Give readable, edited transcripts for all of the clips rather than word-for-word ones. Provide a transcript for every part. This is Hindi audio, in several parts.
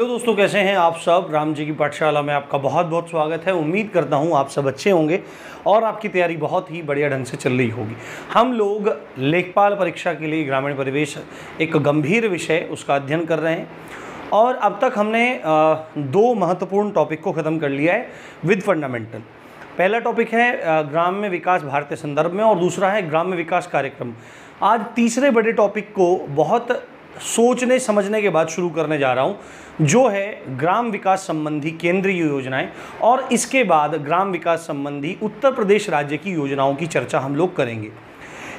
तो दोस्तों, कैसे हैं आप सब। राम जी की पाठशाला में आपका बहुत बहुत स्वागत है। उम्मीद करता हूं आप सब अच्छे होंगे और आपकी तैयारी बहुत ही बढ़िया ढंग से चल रही होगी। हम लोग लेखपाल परीक्षा के लिए ग्रामीण परिवेश एक गंभीर विषय उसका अध्ययन कर रहे हैं और अब तक हमने दो महत्वपूर्ण टॉपिक को ख़त्म कर लिया है विद फंडामेंटल। पहला टॉपिक है ग्राम्य विकास भारतीय संदर्भ में और दूसरा है ग्राम्य विकास कार्यक्रम। आज तीसरे बड़े टॉपिक को बहुत सोचने समझने के बाद शुरू करने जा रहा हूं, जो है ग्राम विकास संबंधी केंद्रीय योजनाएं, और इसके बाद ग्राम विकास संबंधी उत्तर प्रदेश राज्य की योजनाओं की चर्चा हम लोग करेंगे।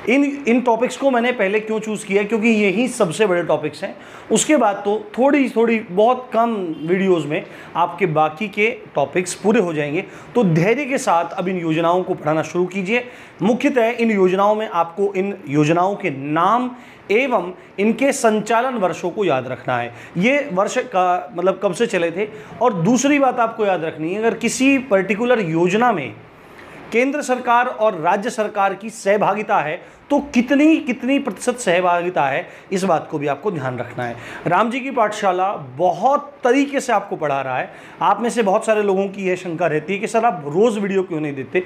इन टॉपिक्स को मैंने पहले क्यों चूज़ किया, क्योंकि यही सबसे बड़े टॉपिक्स हैं। उसके बाद तो थोड़ी बहुत कम वीडियोस में आपके बाकी के टॉपिक्स पूरे हो जाएंगे। तो धैर्य के साथ अब इन योजनाओं को पढ़ाना शुरू कीजिए। मुख्यतः इन योजनाओं में आपको इन योजनाओं के नाम एवं इनके संचालन वर्षों को याद रखना है। ये वर्ष का मतलब कब से चले थे। और दूसरी बात आपको याद रखनी है, अगर किसी पर्टिकुलर योजना में केंद्र सरकार और राज्य सरकार की सहभागिता है तो कितनी प्रतिशत सहभागिता है, इस बात को भी आपको ध्यान रखना है। राम जी की पाठशाला बहुत तरीके से आपको पढ़ा रहा है। आप में से बहुत सारे लोगों की यह शंका रहती है कि सर आप रोज़ वीडियो क्यों नहीं देते।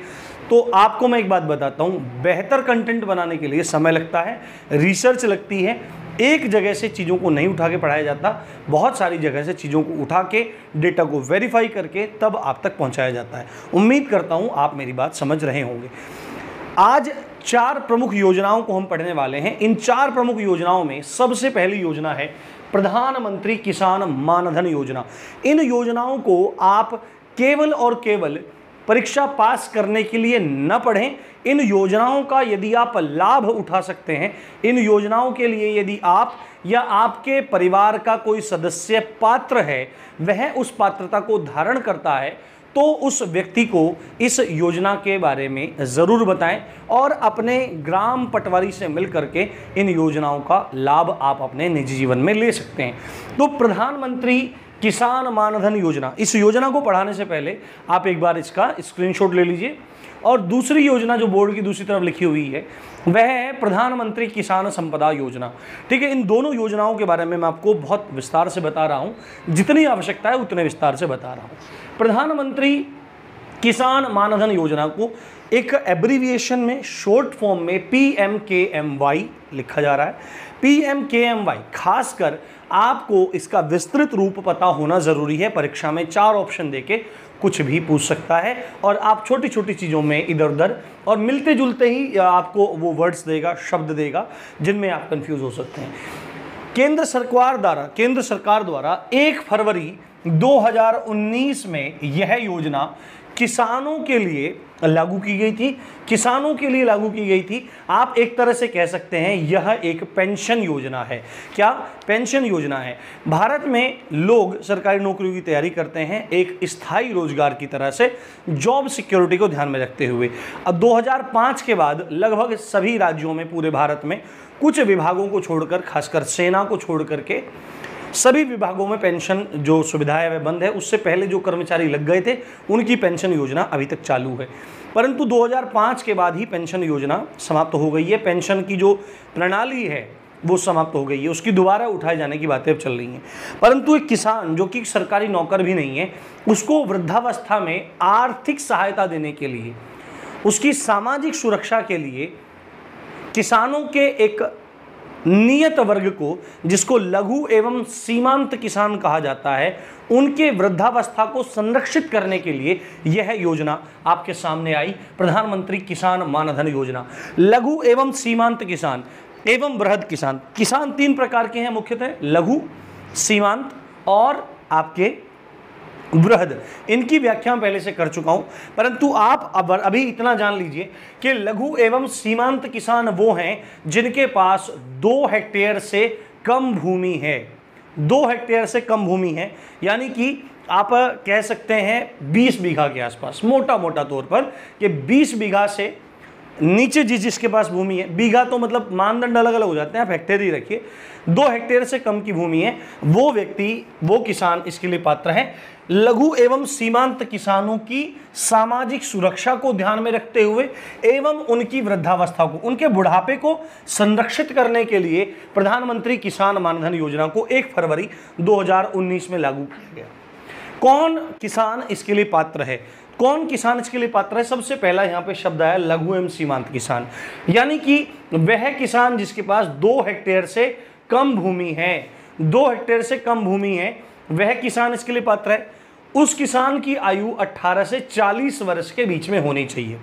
तो आपको मैं एक बात बताता हूँ, बेहतर कंटेंट बनाने के लिए समय लगता है, रिसर्च लगती है। एक जगह से चीज़ों को नहीं उठा के पढ़ाया जाता, बहुत सारी जगह से चीज़ों को उठा के डेटा को वेरीफाई करके तब आप तक पहुंचाया जाता है। उम्मीद करता हूं आप मेरी बात समझ रहे होंगे। आज 4 प्रमुख योजनाओं को हम पढ़ने वाले हैं। इन 4 प्रमुख योजनाओं में सबसे पहली योजना है प्रधानमंत्री किसान मानधन योजना। इन योजनाओं को आप केवल और केवल परीक्षा पास करने के लिए न पढ़ें। इन योजनाओं का यदि आप लाभ उठा सकते हैं, इन योजनाओं के लिए यदि आप या आपके परिवार का कोई सदस्य पात्र है, वह उस पात्रता को धारण करता है, तो उस व्यक्ति को इस योजना के बारे में ज़रूर बताएं और अपने ग्राम पटवारी से मिल करके इन योजनाओं का लाभ आप अपने निजी जीवन में ले सकते हैं। तो प्रधानमंत्री किसान मानधन योजना, इस योजना को पढ़ाने से पहले आप एक बार इसका स्क्रीनशॉट ले लीजिए। और दूसरी योजना जो बोर्ड की दूसरी तरफ लिखी हुई है वह है प्रधानमंत्री किसान संपदा योजना। ठीक है, इन दोनों योजनाओं के बारे में मैं आपको बहुत विस्तार से बता रहा हूँ, जितनी आवश्यकता है उतने विस्तार से बता रहा हूँ। प्रधानमंत्री किसान मानधन योजना को एक एब्रीविएशन में शॉर्ट फॉर्म में PMKMY लिखा जा रहा है। PMKMY खासकर आपको इसका विस्तृत रूप पता होना जरूरी है। परीक्षा में 4 ऑप्शन देके कुछ भी पूछ सकता है और आप छोटी छोटी चीज़ों में इधर उधर और मिलते जुलते ही आपको वो वर्ड्स देगा, शब्द देगा, जिनमें आप कंफ्यूज हो सकते हैं। केंद्र सरकार द्वारा 1 फरवरी 2019 में यह योजना किसानों के लिए लागू की गई थी। आप एक तरह से कह सकते हैं यह एक पेंशन योजना है। क्या पेंशन योजना है? भारत में लोग सरकारी नौकरियों की तैयारी करते हैं एक स्थायी रोजगार की तरह से, जॉब सिक्योरिटी को ध्यान में रखते हुए। अब 2005 के बाद लगभग सभी राज्यों में, पूरे भारत में कुछ विभागों को छोड़कर, खासकर सेना को छोड़ करके सभी विभागों में पेंशन जो सुविधा है वह बंद है। उससे पहले जो कर्मचारी लग गए थे उनकी पेंशन योजना अभी तक चालू है, परंतु 2005 के बाद ही पेंशन योजना समाप्त हो गई है। पेंशन की जो प्रणाली है वो समाप्त हो गई है, उसकी दोबारा उठाए जाने की बातें अब चल रही हैं। परंतु एक किसान जो कि सरकारी नौकर भी नहीं है, उसको वृद्धावस्था में आर्थिक सहायता देने के लिए, उसकी सामाजिक सुरक्षा के लिए किसानों के एक नियत वर्ग को, जिसको लघु एवं सीमांत किसान कहा जाता है, उनके वृद्धावस्था को संरक्षित करने के लिए यह योजना आपके सामने आई, प्रधानमंत्री किसान मानधन योजना। लघु एवं सीमांत किसान एवं बृहद किसान। किसान 3 प्रकार के हैं मुख्यतः, लघु, सीमांत और आपके बृहद। इनकी व्याख्या मैं पहले से कर चुका हूं, परंतु आप अब अभी इतना जान लीजिए कि लघु एवं सीमांत किसान वो हैं जिनके पास 2 हेक्टेयर से कम भूमि है। 2 हेक्टेयर से कम भूमि है, यानी कि आप कह सकते हैं 20 बीघा के आसपास, मोटा तौर पर कि 20 बीघा से नीचे जिसके पास भूमि है, बीघा तो मतलब मानदंड अलग अलग हो जाते हैं, आप हेक्टेयर ही रखिए, 2 हेक्टेयर से कम की भूमि है, वो व्यक्ति, वो किसान इसके लिए पात्र है। लघु एवं सीमांत किसानों की सामाजिक सुरक्षा को ध्यान में रखते हुए एवं उनकी वृद्धावस्था को, उनके बुढ़ापे को संरक्षित करने के लिए प्रधानमंत्री किसान मानधन योजना को 1 फरवरी 2019 में लागू किया गया। कौन किसान इसके लिए पात्र है? कौन किसान इसके लिए पात्र है? सबसे पहला यहाँ पे शब्द आया लघु एवं सीमांत किसान, यानी कि वह किसान जिसके पास 2 हेक्टेयर से कम भूमि है, 2 हेक्टेयर से कम भूमि है, वह किसान इसके लिए पात्र है। उस किसान की आयु 18 से 40 वर्ष के बीच में होनी चाहिए।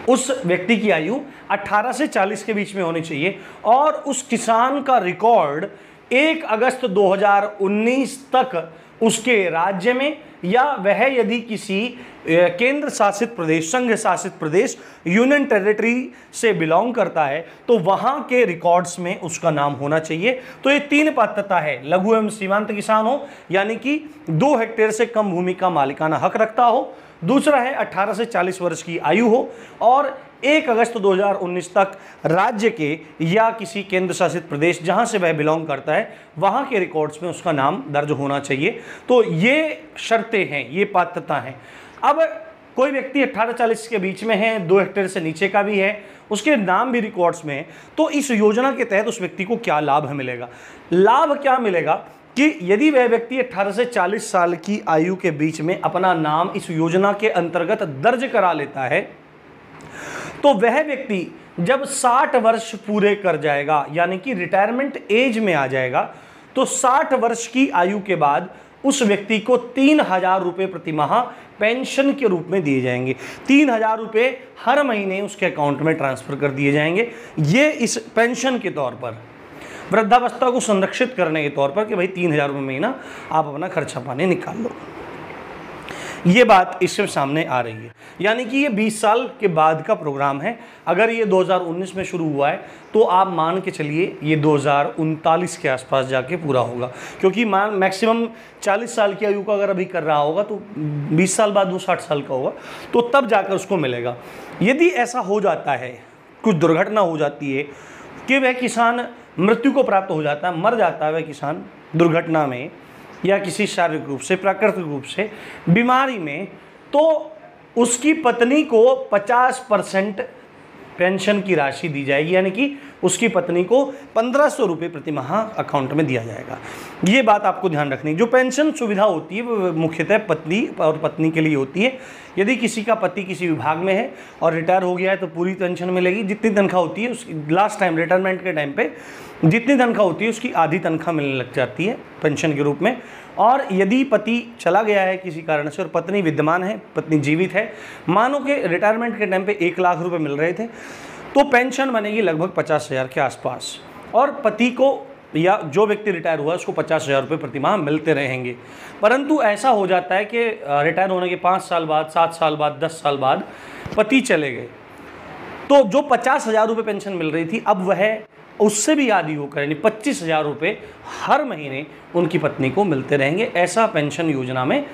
उस व्यक्ति की आयु 18 से 40 के बीच में होनी चाहिए और उस किसान का रिकॉर्ड 1 अगस्त 2019 तक उसके राज्य में, या वह यदि किसी केंद्र शासित प्रदेश, संघ शासित प्रदेश, यूनियन टेरिटरी से बिलोंग करता है, तो वहां के रिकॉर्ड्स में उसका नाम होना चाहिए। तो ये 3 पात्रता है, लघु एवं सीमांत किसान हो, यानी कि 2 हेक्टेयर से कम भूमि का मालिकाना हक रखता हो, दूसरा है 18 से 40 वर्ष की आयु हो, और 1 अगस्त 2019 तक राज्य के या किसी केंद्र शासित प्रदेश जहां से वह बिलोंग करता है वहां के रिकॉर्ड्स में उसका नाम दर्ज होना चाहिए। तो ये शर्तें हैं, ये पात्रता हैं। अब कोई व्यक्ति 18-40 के बीच में है, 2 हेक्टेयर से नीचे का भी है, उसके नाम भी रिकॉर्ड्स में है, तो इस योजना के तहत उस व्यक्ति को क्या लाभ मिलेगा? लाभ क्या मिलेगा कि यदि वह व्यक्ति 18 से 40 साल की आयु के बीच में अपना नाम इस योजना के अंतर्गत दर्ज करा लेता है, तो वह व्यक्ति जब 60 वर्ष पूरे कर जाएगा, यानी कि रिटायरमेंट एज में आ जाएगा, तो 60 वर्ष की आयु के बाद उस व्यक्ति को 3,000 रुपये प्रति माह पेंशन के रूप में दिए जाएंगे। 3,000 रुपये हर महीने उसके अकाउंट में ट्रांसफर कर दिए जाएंगे। ये इस पेंशन के तौर पर, वृद्धावस्था को संरक्षित करने के तौर पर, कि भाई 3,000 रुपये महीना आप अपना खर्चा पानी निकाल लो। ये बात इससे सामने आ रही है, यानी कि ये 20 साल के बाद का प्रोग्राम है। अगर ये 2019 में शुरू हुआ है तो आप मान के चलिए ये 2039 के आसपास जाके पूरा होगा, क्योंकि मैक्सिमम 40 साल की आयु का अगर अभी कर रहा होगा तो 20 साल बाद वो 60 साल का होगा, तो तब जाकर उसको मिलेगा। यदि ऐसा हो जाता है, कुछ दुर्घटना हो जाती है कि वह किसान मृत्यु को प्राप्त हो जाता है, मर जाता है वह किसान दुर्घटना में या किसी शारीरिक रूप से, प्राकृतिक रूप से, बीमारी में, तो उसकी पत्नी को 50% पेंशन की राशि दी जाएगी, यानी कि उसकी पत्नी को 1,500 रुपये प्रति माह अकाउंट में दिया जाएगा। ये बात आपको ध्यान रखनी। जो पेंशन सुविधा होती है वो मुख्यतः पत्नी और पत्नी के लिए होती है। यदि किसी का पति किसी विभाग में है और रिटायर हो गया है तो पूरी पेंशन मिलेगी। जितनी तनख्वाह होती है उसकी लास्ट टाइम रिटायरमेंट के टाइम पे जितनी तनख्वाह होती है उसकी आधी तनख्वाह मिलने लग जाती है पेंशन के रूप में। और यदि पति चला गया है किसी कारण से और पत्नी विद्यमान है, पत्नी जीवित है, मानो कि रिटायरमेंट के टाइम पे 1 लाख रुपए मिल रहे थे, तो पेंशन बनेगी लगभग 50,000 के आसपास, और पति को या जो व्यक्ति रिटायर हुआ उसको 50,000 रुपये प्रति माह मिलते रहेंगे। परंतु ऐसा हो जाता है कि रिटायर होने के 5 साल बाद, 7 साल बाद, 10 साल बाद पति चले गए, तो जो 50,000 रुपये पेंशन मिल रही थी अब वह उससे भी आधी होकर यानी 25,000 रुपये हर महीने उनकी पत्नी को मिलते रहेंगे। ऐसा पेंशन योजना में